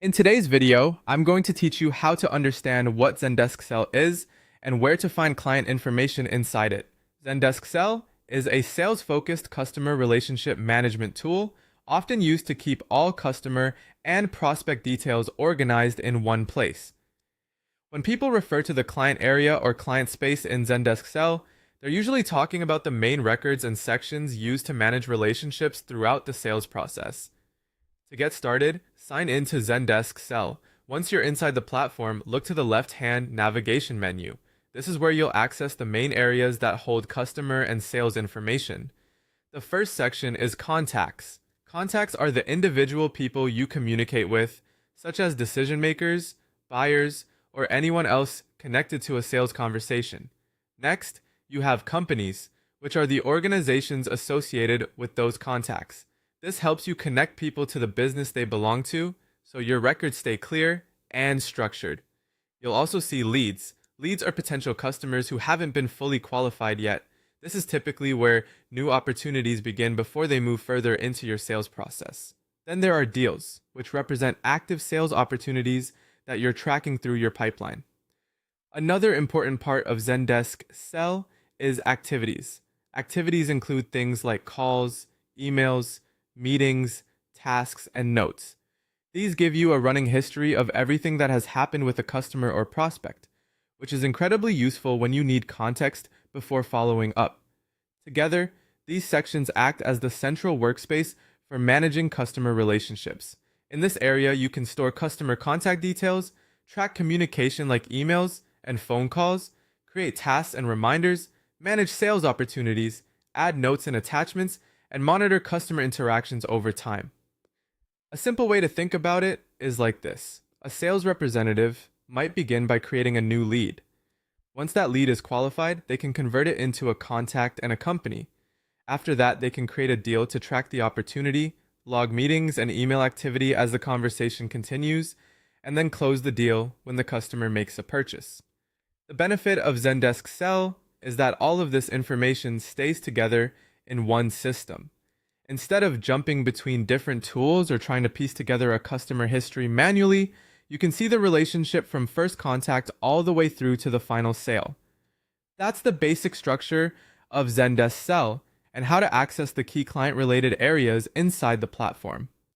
In today's video, I'm going to teach you how to understand what Zendesk Sell is and where to find client information inside it. Zendesk Sell is a sales-focused customer relationship management tool, often used to keep all customer and prospect details organized in one place. When people refer to the client area or client space in Zendesk Sell, they're usually talking about the main records and sections used to manage relationships throughout the sales process. To get started, sign in to Zendesk Sell. Once you're inside the platform, look to the left-hand navigation menu. This is where you'll access the main areas that hold customer and sales information. The first section is Contacts. Contacts are the individual people you communicate with, such as decision makers, buyers, or anyone else connected to a sales conversation. Next, you have Companies, which are the organizations associated with those contacts. This helps you connect people to the business they belong to, so your records stay clear and structured. You'll also see Leads. Leads are potential customers who haven't been fully qualified yet. This is typically where new opportunities begin before they move further into your sales process. Then there are Deals, which represent active sales opportunities that you're tracking through your pipeline. Another important part of Zendesk Sell is Activities. Activities include things like calls, emails, meetings, tasks, and notes. These give you a running history of everything that has happened with a customer or prospect, which is incredibly useful when you need context before following up. Together, these sections act as the central workspace for managing customer relationships. In this area, you can store customer contact details, track communication like emails and phone calls, create tasks and reminders, manage sales opportunities, add notes and attachments, and monitor customer interactions over time. A simple way to think about it is like this. A sales representative might begin by creating a new lead. Once that lead is qualified, they can convert it into a contact and a company. After that, they can create a deal to track the opportunity, log meetings and email activity as the conversation continues, and then close the deal when the customer makes a purchase. The benefit of Zendesk Sell is that all of this information stays together in one system. Instead of jumping between different tools or trying to piece together a customer history manually, you can see the relationship from first contact all the way through to the final sale. That's the basic structure of Zendesk Sell and how to access the key client-related areas inside the platform.